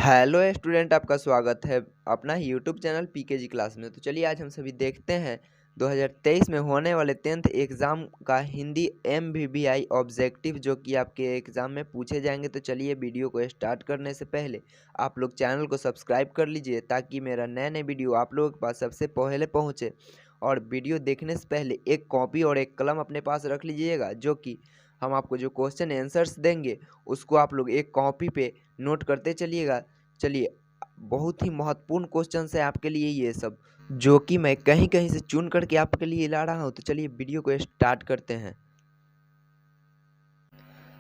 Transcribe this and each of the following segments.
Hello student, आपका स्वागत है अपना ही यूट्यूब चैनल पीकेजी क्लास में। तो चलिए आज हम सभी देखते हैं 2023 में होने वाले 10th एग्ज़ाम का हिंदी एमवीवीआई ऑब्जेक्टिव जो कि आपके एग्ज़ाम में पूछे जाएंगे। तो चलिए वीडियो को स्टार्ट करने से पहले आप लोग चैनल को सब्सक्राइब कर लीजिए ताकि मेरा नए नए वीडियो आप लोगों के पास सबसे पहले पहुँचे। और वीडियो देखने से पहले एक कॉपी और एक कलम अपने पास रख लीजिएगा, जो कि हम आपको जो क्वेश्चन आंसर्स देंगे उसको आप लोग एक कॉपी पे नोट करते चलिएगा। चलिए, बहुत ही महत्वपूर्ण क्वेश्चन है आपके लिए ये सब, जो कि मैं कहीं कहीं से चुन करके आपके लिए ला रहा हूँ। तो चलिए वीडियो को स्टार्ट करते हैं।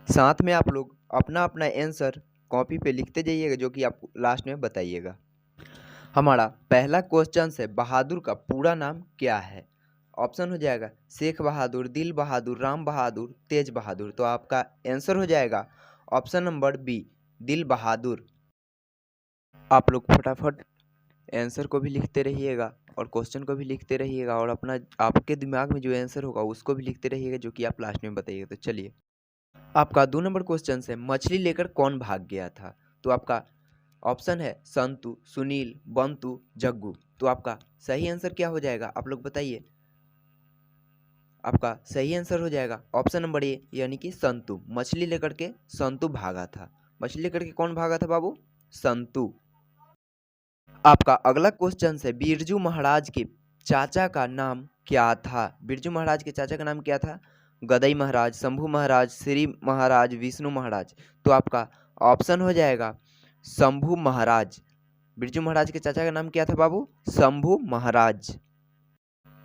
साथ में आप लोग अपना अपना आंसर कॉपी पे लिखते जाइएगा, जो कि आप लास्ट में बताइएगा। हमारा पहला क्वेश्चन है, बहादुर का पूरा नाम क्या है? ऑप्शन हो जाएगा शेख बहादुर, दिल बहादुर, राम बहादुर, तेज बहादुर। तो आपका आंसर हो जाएगा ऑप्शन नंबर बी, दिल बहादुर। आप लोग फटाफट आंसर को भी लिखते रहिएगा और क्वेश्चन को भी लिखते रहिएगा, और अपना आपके दिमाग में जो आंसर होगा उसको भी लिखते रहिएगा, जो कि आप लास्ट में बताइएगा। तो चलिए, आपका 2 नंबर क्वेश्चन है, मछली लेकर कौन भाग गया था? तो आपका ऑप्शन है संतु, सुनील, बंतु, जग्गू। तो आपका सही आंसर क्या हो जाएगा, आप लोग बताइए। आपका सही आंसर हो जाएगा ऑप्शन नंबर ए, यानी कि संतु। मछली लेकर के संतु भागा था। मछली लेकर के कौन भागा था बाबू? संतु। आपका अगला क्वेश्चन है, बिरजू महाराज के चाचा का नाम क्या था? बिरजू महाराज के चाचा का नाम क्या था? गदई महाराज, शंभू महाराज, श्री महाराज, विष्णु महाराज। तो आपका ऑप्शन हो जाएगा शंभू महाराज। बिरजू महाराज के चाचा का नाम क्या था बाबू? शंभू महाराज।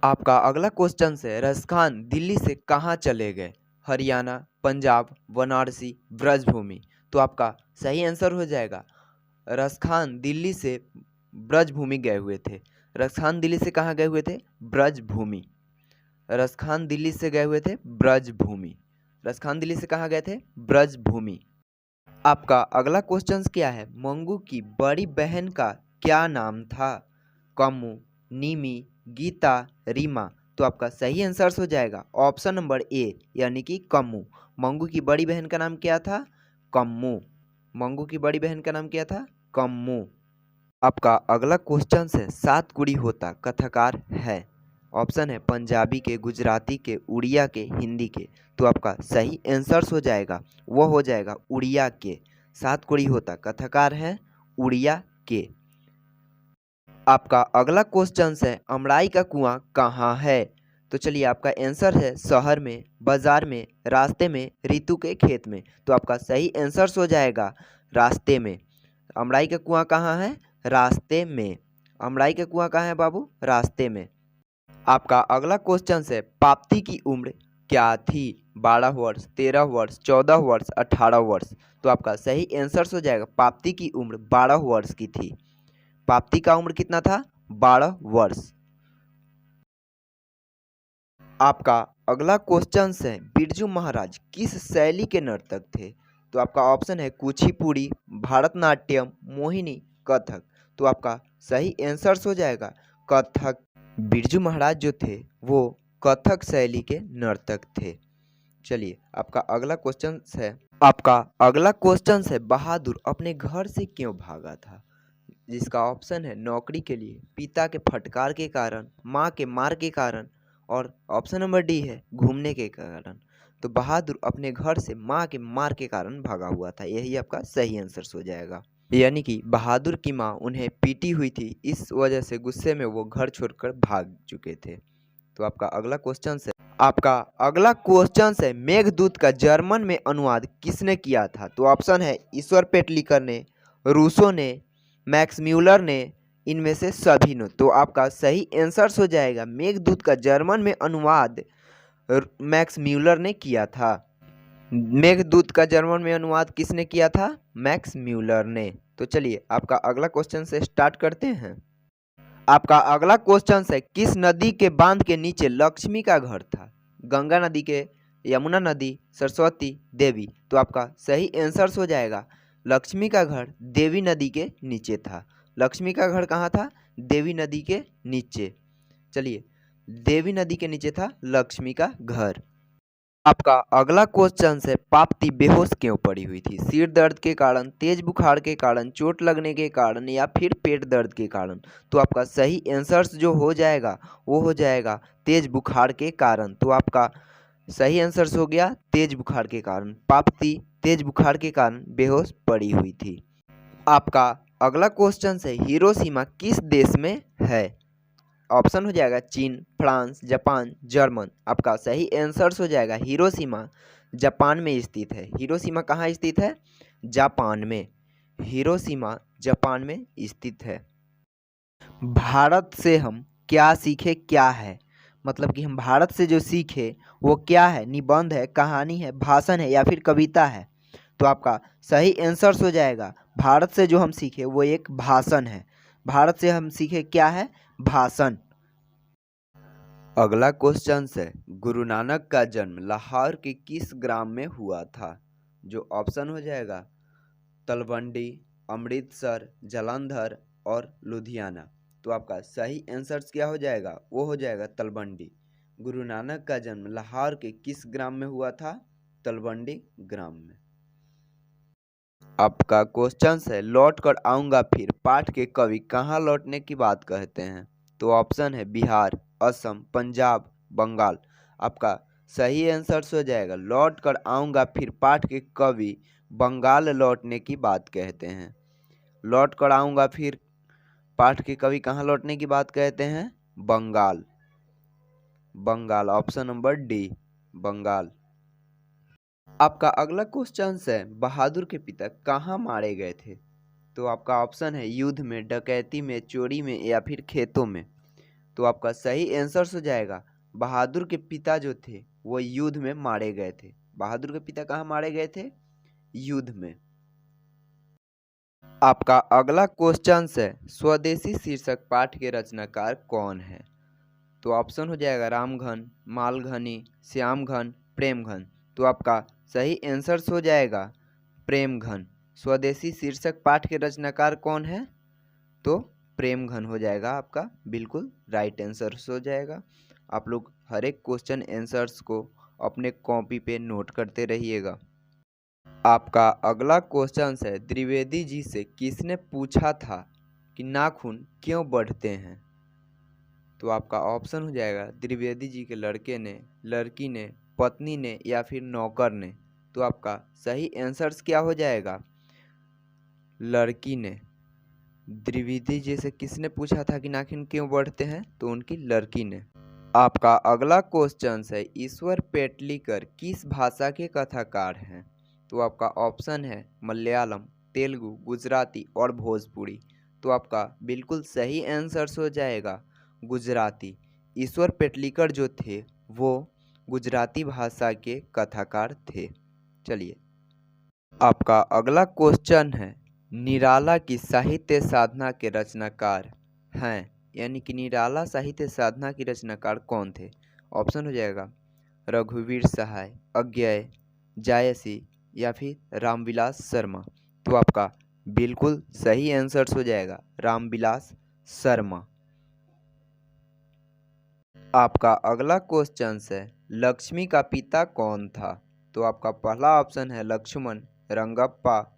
आपका अगला क्वेश्चन है, रसखान दिल्ली से कहाँ चले गए? हरियाणा, पंजाब, बनारसी, ब्रजभूमि। तो आपका सही आंसर हो जाएगा रसखान दिल्ली से ब्रजभूमि गए हुए थे। रसखान दिल्ली से कहाँ गए हुए थे? ब्रजभूमि। रसखान दिल्ली से गए हुए थे ब्रजभूमि। रसखान दिल्ली से कहाँ गए थे? ब्रजभूमि। आपका अगला क्वेश्चन क्या है, मंगू की बड़ी बहन का क्या नाम था? कम्मू, नीमी, गीता, रीमा। तो आपका सही आंसर हो जाएगा ऑप्शन नंबर ए, यानी कि कम्मू। मंगू की बड़ी बहन का नाम क्या था? कम्मू। मंगू की बड़ी बहन का नाम क्या था? कम्मू। आपका अगला क्वेश्चन है, सात कुड़ी होता कथाकार है? ऑप्शन है पंजाबी के, गुजराती के, उड़िया के, हिंदी के। तो आपका सही आंसर हो जाएगा वो हो जाएगा उड़िया के। सात कुड़ी होता कथाकार है उड़िया के। आपका अगला क्वेश्चन है, अमराई का कुआं कहाँ है? तो चलिए, आपका आंसर है शहर में, बाजार में, रास्ते में, ऋतु के खेत में। तो आपका सही आंसर हो जाएगा रास्ते में। अमराई का कुआं कहाँ है? रास्ते में। अमराई का कुआं कहाँ है बाबू? रास्ते में। आपका अगला क्वेश्चन है, पाप्ती की उम्र क्या थी? 12 वर्ष, 13 वर्ष, 14 वर्ष, 18 वर्ष। तो आपका सही आंसर हो जाएगा पाप्ती की उम्र 12 वर्ष की थी। पाप्ती का उम्र कितना था? 12 वर्ष। आपका अगला क्वेश्चन है, बिरजू महाराज किस शैली के नर्तक थे? तो आपका ऑप्शन है कुचिपुड़ी, भरतनाट्यम, मोहिनी, कथक। तो आपका सही आंसर हो जाएगा कथक। बिरजू महाराज जो थे वो कथक शैली के नर्तक थे। चलिए, आपका अगला क्वेश्चन है, बहादुर अपने घर से क्यों भागा था? जिसका ऑप्शन है नौकरी के लिए, पिता के फटकार के कारण, माँ के मार के कारण, और ऑप्शन नंबर डी है घूमने के कारण। तो बहादुर अपने घर से माँ के मार के कारण भागा हुआ था, यही आपका सही आंसर हो जाएगा। यानी कि बहादुर की माँ उन्हें पीटी हुई थी, इस वजह से गुस्से में वो घर छोड़कर भाग चुके थे। तो आपका अगला क्वेश्चन है, मेघदूत का जर्मन में अनुवाद किसने किया था? तो ऑप्शन है ईश्वर पेटलिकर ने, रूसो ने, मैक्स म्यूलर ने, इनमें से सभी ने। तो आपका सही आंसर हो जाएगा मेघदूत का जर्मन में अनुवाद मैक्स म्यूलर ने किया था। मेघदूत का जर्मन में अनुवाद किसने किया था? मैक्स म्यूलर ने। तो चलिए, आपका अगला क्वेश्चन से स्टार्ट करते हैं। आपका अगला क्वेश्चन है, किस नदी के बांध के नीचे लक्ष्मी का घर था? गंगा नदी के, यमुना नदी, सरस्वती, देवी। तो आपका सही आंसर हो जाएगा लक्ष्मी का घर देवी नदी के नीचे था। लक्ष्मी का घर कहाँ था? देवी नदी के नीचे। चलिए, देवी नदी के नीचे था लक्ष्मी का घर। आपका अगला क्वेश्चन है, पाप्ती बेहोश क्यों पड़ी हुई थी? सिर दर्द के कारण, तेज बुखार के कारण, चोट लगने के कारण या फिर पेट दर्द के कारण? तो आपका सही आंसर्स जो हो जाएगा वो हो जाएगा तेज बुखार के कारण। तो आपका सही आंसर्स हो गया तेज बुखार के कारण। पाप्ती तेज बुखार के कारण बेहोश पड़ी हुई थी। आपका अगला क्वेश्चन है, हिरोशिमा किस देश में है? ऑप्शन हो जाएगा चीन, फ्रांस, जापान, जर्मन। आपका सही आंसर हो जाएगा हिरोशिमा जापान में स्थित है। हिरोशिमा कहाँ स्थित है? जापान में। हिरोशिमा जापान में स्थित है। भारत से हम क्या सीखे क्या है? मतलब कि हम भारत से जो सीखे वो क्या है? निबंध है, कहानी है, भाषण है या फिर कविता है? तो आपका सही आंसर हो जाएगा भारत से जो हम सीखे वो एक भाषण है। भारत से हम सीखे क्या है? भाषण। अगला क्वेश्चन है, गुरु नानक का जन्म लाहौर के किस ग्राम में हुआ था? जो ऑप्शन हो जाएगा तलवंडी, अमृतसर, जालंधर और लुधियाना। तो आपका सही आंसर क्या हो जाएगा? वो हो जाएगा तलवंडी। गुरु नानक का जन्म लाहौर के किस ग्राम में हुआ था? तलवंडी ग्राम में। आपका क्वेश्चन है, लौट कर आऊँगा फिर पाठ के कवि कहाँ लौटने की बात कहते हैं? तो ऑप्शन है बिहार, असम, पंजाब, बंगाल। आपका सही आंसर हो जाएगा लौट कर आऊँगा फिर पाठ के कवि बंगाल लौटने की बात कहते हैं। लौट कर आऊँगा फिर पाठ के कवि कहाँ लौटने की बात कहते हैं? Bengal. Bengal, option number D, Bengal. आपका अगला क्वेश्चन है, बहादुर के पिता कहाँ मारे गए थे? तो आपका ऑप्शन है युद्ध में, डकैती में, चोरी में या फिर खेतों में। तो आपका सही आंसर हो जाएगा बहादुर के पिता जो थे वो युद्ध में मारे गए थे। बहादुर के पिता कहाँ मारे गए थे? युद्ध में। आपका अगला क्वेश्चन है, स्वदेशी शीर्षक पाठ के रचनाकार कौन है? तो ऑप्शन हो जाएगा रामघन, मालघनी, श्यामघन, प्रेमघन। तो आपका सही आंसर हो जाएगा प्रेमघन। स्वदेशी शीर्षक पाठ के रचनाकार कौन है? तो प्रेमघन हो जाएगा आपका बिल्कुल राइट आंसर हो जाएगा। आप लोग हर एक क्वेश्चन आंसर्स को अपने कॉपी पे नोट करते रहिएगा। आपका अगला क्वेश्चन है, द्विवेदी जी से किसने पूछा था कि नाखून क्यों बढ़ते हैं? तो आपका ऑप्शन हो जाएगा द्विवेदी जी के लड़के ने, लड़की ने, पत्नी ने या फिर नौकर ने। तो आपका सही आंसर क्या हो जाएगा? लड़की ने। द्विवेदी जी से किसने पूछा था कि नाखून क्यों बढ़ते हैं? तो उनकी लड़की ने। आपका अगला क्वेश्चन है, ईश्वर पेटलीकर किस भाषा के कथाकार हैं? तो आपका ऑप्शन है मलयालम, तेलुगु, गुजराती और भोजपुरी। तो आपका बिल्कुल सही आंसर हो जाएगा गुजराती। ईश्वर पेटलीकर जो थे वो गुजराती भाषा के कथाकार थे। चलिए, आपका अगला क्वेश्चन है, निराला की साहित्य साधना के रचनाकार हैं, यानी कि निराला साहित्य साधना की रचनाकार कौन थे? ऑप्शन हो जाएगा रघुवीर सहाय, अज्ञेय, जायसी या फिर रामविलास शर्मा। तो आपका बिल्कुल सही आंसर हो जाएगा रामविलास शर्मा। आपका अगला क्वेश्चन है, लक्ष्मी का पिता कौन था? तो आपका पहला ऑप्शन है लक्ष्मण, रंगप्पा,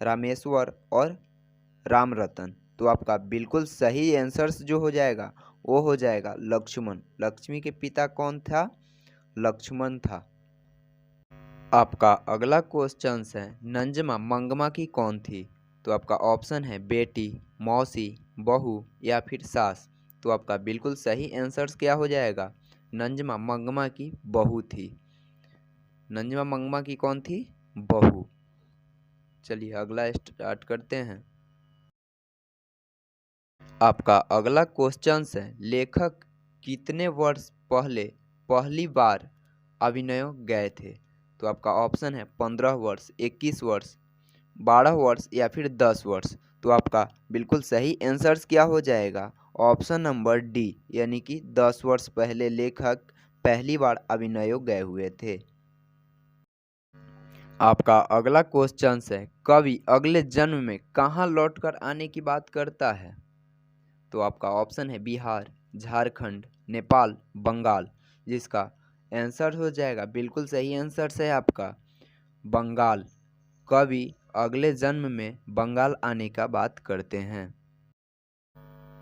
रामेश्वर और रामरतन। तो आपका बिल्कुल सही आंसर जो हो जाएगा वो हो जाएगा लक्ष्मण। लक्ष्मी के पिता कौन था? लक्ष्मण था। आपका अगला क्वेश्चन है, नंजमा मंगमा की कौन थी? तो आपका ऑप्शन है बेटी, मौसी, बहू या फिर सास। तो आपका बिल्कुल सही आंसर क्या हो जाएगा? नंजमा मंगमा की बहू थी। नंजमा मंगमा की कौन थी? बहू। चलिए अगला स्टार्ट करते हैं। आपका अगला क्वेश्चन है, लेखक कितने वर्ष पहले पहली बार अभिनय गए थे? तो आपका ऑप्शन है 15 वर्ष, 21 वर्ष, 12 वर्ष या फिर 10 वर्ष। तो आपका बिल्कुल सही आंसर क्या हो जाएगा? ऑप्शन नंबर डी, यानी कि 10 वर्ष पहले लेखक पहली बार अभिनय गए हुए थे। आपका अगला क्वेश्चन है, कवि अगले जन्म में कहाँ लौटकर आने की बात करता है? तो आपका ऑप्शन है बिहार, झारखंड, नेपाल, बंगाल। जिसका आंसर हो जाएगा, बिल्कुल सही आंसर है आपका बंगाल। कवि अगले जन्म में बंगाल आने का बात करते हैं।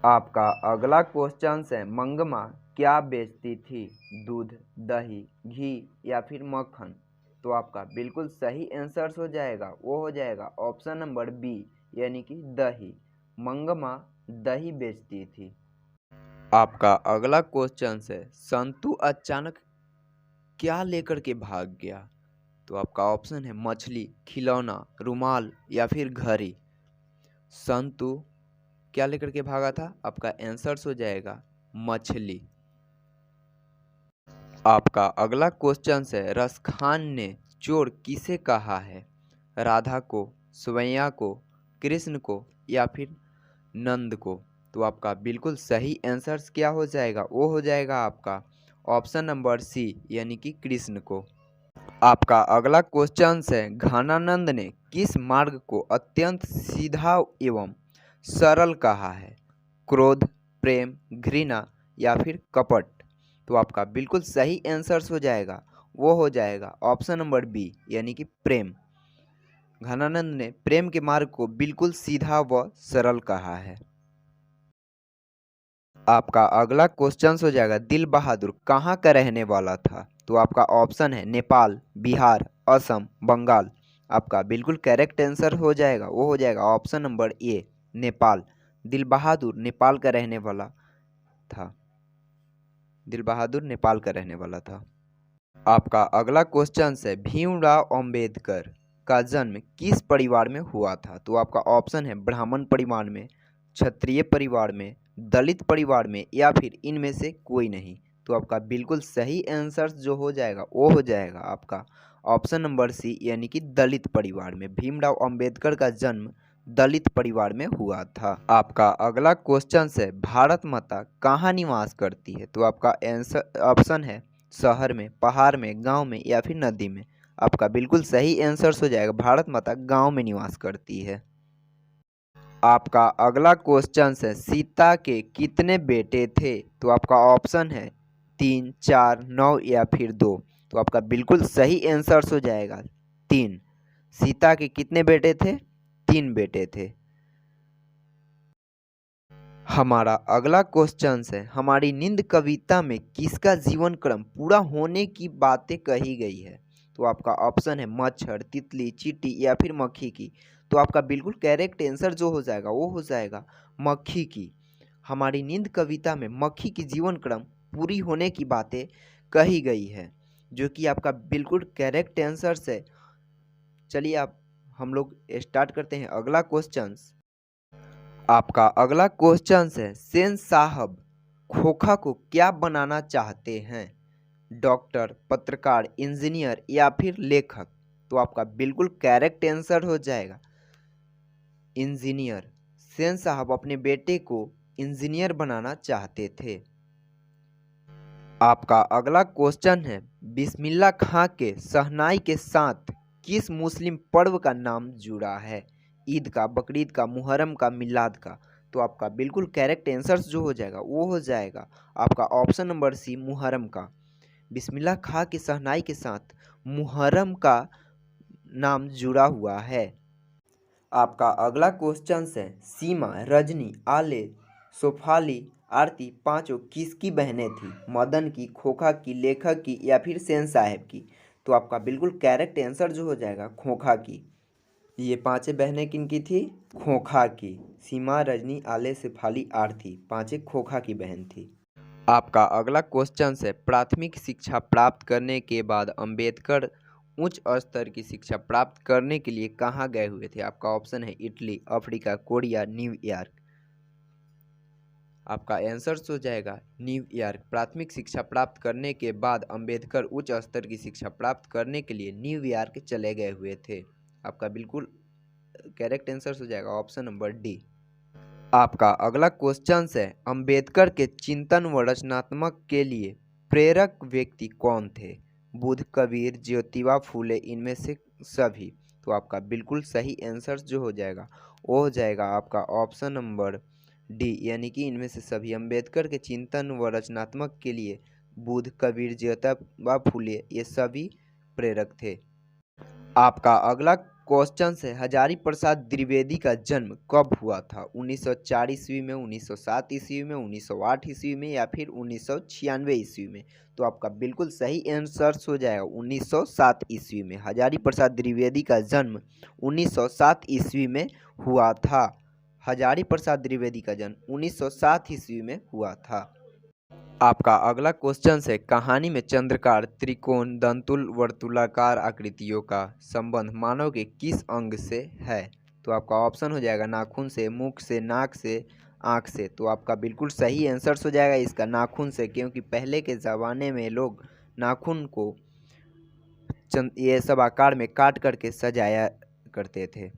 आपका अगला क्वेश्चन है, मंगमा क्या बेचती थी? दूध, दही, घी या फिर मक्खन? तो आपका बिल्कुल सही आंसर हो जाएगा, वो हो जाएगा ऑप्शन नंबर बी, यानी कि दही। मंगमा दही बेचती थी। आपका अगला क्वेश्चन है, संतु अचानक क्या लेकर के भाग गया? तो आपका ऑप्शन है मछली, खिलौना, रुमाल या फिर घड़ी। संतु क्या लेकर के भागा था? आपका आंसर हो जाएगा मछली। आपका अगला क्वेश्चन है, रसखान ने चोर किसे कहा है? राधा को, स्वैया को, कृष्ण को या फिर नंद को? तो आपका बिल्कुल सही आंसर क्या हो जाएगा? वो हो जाएगा आपका ऑप्शन नंबर सी, यानी कि कृष्ण को। आपका अगला क्वेश्चन है, घनानंद ने किस मार्ग को अत्यंत सीधा एवं सरल कहा है? क्रोध, प्रेम, घृणा या फिर कपट? तो आपका बिल्कुल सही आंसर हो जाएगा, वो हो जाएगा ऑप्शन नंबर बी, यानी कि प्रेम। घनानंद ने प्रेम के मार्ग को बिल्कुल सीधा व सरल कहा है। आपका अगला क्वेश्चन हो जाएगा, दिल बहादुर कहाँ का रहने वाला था? तो आपका ऑप्शन है नेपाल, बिहार, असम, बंगाल। आपका बिल्कुल करेक्ट आंसर हो जाएगा, वो हो जाएगा ऑप्शन नंबर ए, नेपाल। दिल बहादुर नेपाल का रहने वाला था। दिल बहादुर नेपाल का रहने वाला था। आपका अगला क्वेश्चन है, भीमराव अंबेडकर का जन्म किस परिवार में हुआ था? तो आपका ऑप्शन है ब्राह्मण परिवार में, क्षत्रिय परिवार में, दलित परिवार में या फिर इनमें से कोई नहीं। तो आपका बिल्कुल सही आंसर जो हो जाएगा, वो हो जाएगा आपका ऑप्शन नंबर सी, यानी कि दलित परिवार में। भीमराव अंबेडकर का जन्म दलित परिवार में हुआ था। आपका अगला क्वेश्चन है, भारत माता कहाँ निवास करती है? तो आपका आंसर ऑप्शन है शहर में, पहाड़ में, गांव में या फिर नदी में। आपका बिल्कुल सही आंसर हो जाएगा, भारत माता गांव में निवास करती है। आपका अगला क्वेश्चन है, सीता के कितने बेटे थे? तो आपका ऑप्शन है 3, 4, 9 या फिर 2। तो आपका बिल्कुल सही आंसर हो जाएगा 3। सीता के कितने बेटे थे? 3 बेटे थे। हमारा अगला क्वेश्चन है, हमारी नींद कविता में किसका जीवन क्रम पूरा होने की बातें कही गई है? तो आपका ऑप्शन है मच्छर, तितली, चींटी या फिर मक्खी की। तो आपका बिल्कुल करेक्ट आंसर जो हो जाएगा, वो हो जाएगा मक्खी की। हमारी नींद कविता में मक्खी की जीवन क्रम पूरी होने की बातें कही गई है, जो कि आपका बिल्कुल करेक्ट आंसर है। चलिए आप हम लोग स्टार्ट करते हैं अगला क्वेश्चन। आपका अगला क्वेश्चन है, सेन साहब खोखा को क्या बनाना चाहते हैं? डॉक्टर, पत्रकार, इंजीनियर या फिर लेखक? तो आपका बिल्कुल करेक्ट आंसर हो जाएगा इंजीनियर। सेन साहब अपने बेटे को इंजीनियर बनाना चाहते थे। आपका अगला क्वेश्चन है, बिस्मिल्लाह खां के शहनाई के साथ किस मुस्लिम पर्व का नाम जुड़ा है? ईद का, बकरीद का, मुहर्रम का, मिलाद का? तो आपका बिल्कुल करेक्ट आंसर जो हो जाएगा, वो हो जाएगा आपका ऑप्शन नंबर सी, मुहर्रम का। बिस्मिल्लाह खां की शहनाई के साथ मुहर्रम का नाम जुड़ा हुआ है। आपका अगला क्वेश्चन है, सीमा, रजनी, आले, सोफाली, आरती पांचों किसकी बहनें थी? मदन की, खोखा की, लेखक की या फिर सेन साहब की? तो आपका बिल्कुल करेक्ट आंसर जो हो जाएगा खोखा की। ये पांचें बहनें किनकी थी? खोखा की। सीमा, रजनी, आले, शेफाली, आरती पांचें खोखा की बहन थी। आपका अगला क्वेश्चन है, प्राथमिक शिक्षा प्राप्त करने के बाद अंबेडकर उच्च स्तर की शिक्षा प्राप्त करने के लिए कहाँ गए हुए थे? आपका ऑप्शन है इटली, अफ्रीका, कोरिया, न्यूयॉर्क। आपका आंसर हो जाएगा न्यूयॉर्क। प्राथमिक शिक्षा प्राप्त करने के बाद अंबेडकर उच्च स्तर की शिक्षा प्राप्त करने के लिए न्यूयॉर्क चले गए हुए थे। आपका बिल्कुल करेक्ट आंसर हो जाएगा ऑप्शन नंबर डी। आपका अगला क्वेश्चन है, अंबेडकर के चिंतन व रचनात्मक के लिए प्रेरक व्यक्ति कौन थे? बुद्ध, कबीर, ज्योतिबा फूले, इनमें से सभी? तो आपका बिल्कुल सही आंसर जो हो जाएगा, वो हो जाएगा आपका ऑप्शन नंबर डी, यानी कि इनमें से सभी। अंबेडकर के चिंतन व रचनात्मक के लिए बुद्ध, कबीर, ज्योतिबा फुले ये सभी प्रेरक थे। आपका अगला क्वेश्चन है हजारी प्रसाद द्विवेदी का जन्म कब हुआ था? 1904 ईस्वी में, 1907 ईस्वी में, 1908 ईस्वी में या फिर 1996 ईस्वी में? तो आपका बिल्कुल सही आंसर हो जाएगा 1907 ईस्वी में। हजारी प्रसाद द्विवेदी का जन्म 1907 ईस्वी में हुआ था। हजारी प्रसाद द्विवेदी का जन्म 1907 ईस्वी में हुआ था। आपका अगला क्वेश्चन है कहानी में चंद्रकार, त्रिकोण, दंतुल, वर्तुलाकार आकृतियों का संबंध मानव के किस अंग से है? तो आपका ऑप्शन हो जाएगा नाखून से, मुख से, नाक से, आँख से। तो आपका बिल्कुल सही आंसर हो जाएगा इसका नाखून से, क्योंकि पहले के ज़माने में लोग नाखून को ये सब आकार में काट करके सजाया करते थे।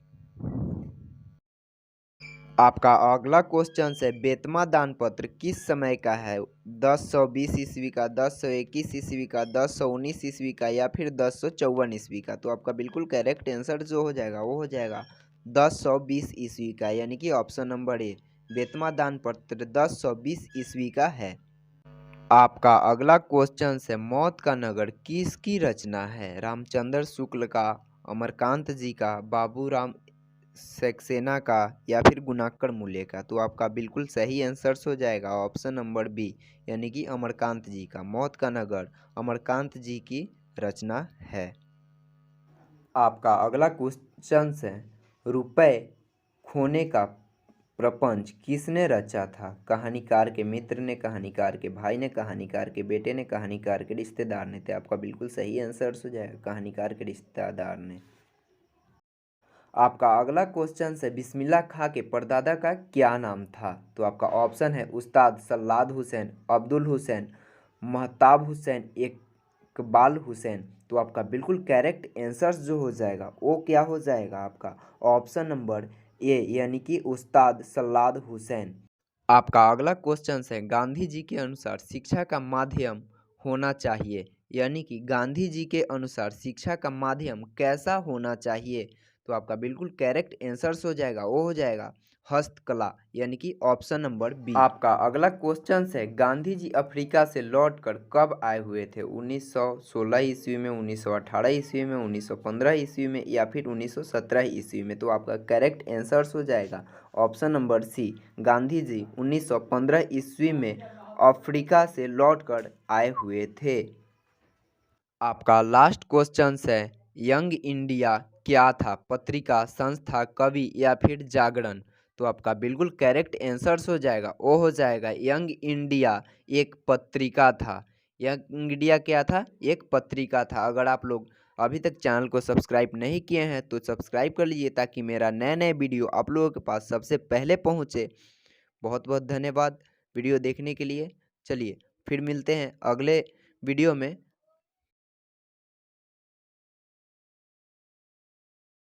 आपका अगला क्वेश्चन है बेतमा दानपत्र किस समय का है? 1020 ईस्वी का, 1021 ईस्वी का, 1019 ईस्वी का या फिर 1054 ईस्वी का? तो आपका बिल्कुल करेक्ट आंसर जो हो जाएगा वो हो जाएगा 1020 ईस्वी का, यानी कि ऑप्शन नंबर ए बेतमा दानपत्र 1020 ईस्वी का है। आपका अगला क्वेश्चन है मौत का नगर किसकी रचना है? रामचंद्र शुक्ल का, अमरकांत जी का, बाबूराम सक्सेना का या फिर गुणाकर मूल्य का? तो आपका बिल्कुल सही आंसर हो जाएगा ऑप्शन नंबर बी, यानी कि अमरकांत जी का। मौत का नगर अमरकांत जी की रचना है। आपका अगला क्वेश्चन है रुपए खोने का प्रपंच किसने रचा था? कहानीकार के मित्र ने, कहानीकार के भाई ने, कहानीकार के बेटे ने, कहानीकार के रिश्तेदार ने? तो आपका बिल्कुल सही आंसर हो जाएगा कहानीकार के रिश्तेदार ने। आपका अगला क्वेश्चन है बिस्मिल्लाह खां के परदादा का क्या नाम था? तो आपका ऑप्शन है उस्ताद सल्लाद हुसैन, अब्दुल हुसैन, महताब हुसैन, इकबाल हुसैन। तो आपका बिल्कुल करेक्ट आंसर जो हो जाएगा वो क्या हो जाएगा आपका ऑप्शन नंबर ए, यानी कि उस्ताद सल्लाद हुसैन। आपका अगला क्वेश्चन है गांधी जी के अनुसार शिक्षा का माध्यम होना चाहिए, यानी कि गांधी जी के अनुसार शिक्षा का माध्यम कैसा होना चाहिए? तो आपका बिल्कुल करेक्ट आंसर हो जाएगा वो हो जाएगा हस्तकला, यानी कि ऑप्शन नंबर बी। आपका अगला क्वेश्चन है गांधी जी अफ्रीका से लौटकर कब आए हुए थे? 1916 ईस्वी में, 1918 ईस्वी में, 1915 ईस्वी में या फिर 1917 ईस्वी में? तो आपका करेक्ट आंसर हो जाएगा option number C, Gandhi ji 1915 ईस्वी में अफ्रीका से लौटकर आए हुए थे। आपका लास्ट क्वेश्चन है यंग इंडिया क्या था? पत्रिका, संस्था, कवि या फिर जागरण? तो आपका बिल्कुल करेक्ट आंसर हो जाएगा वो हो जाएगा यंग इंडिया एक पत्रिका था। यंग इंडिया क्या था? एक पत्रिका था। अगर आप लोग अभी तक चैनल को सब्सक्राइब नहीं किए हैं तो सब्सक्राइब कर लीजिए ताकि मेरा नए नए वीडियो आप लोगों के पास सबसे पहले पहुँचे। बहुत बहुत धन्यवाद वीडियो देखने के लिए। चलिए फिर मिलते हैं अगले वीडियो में।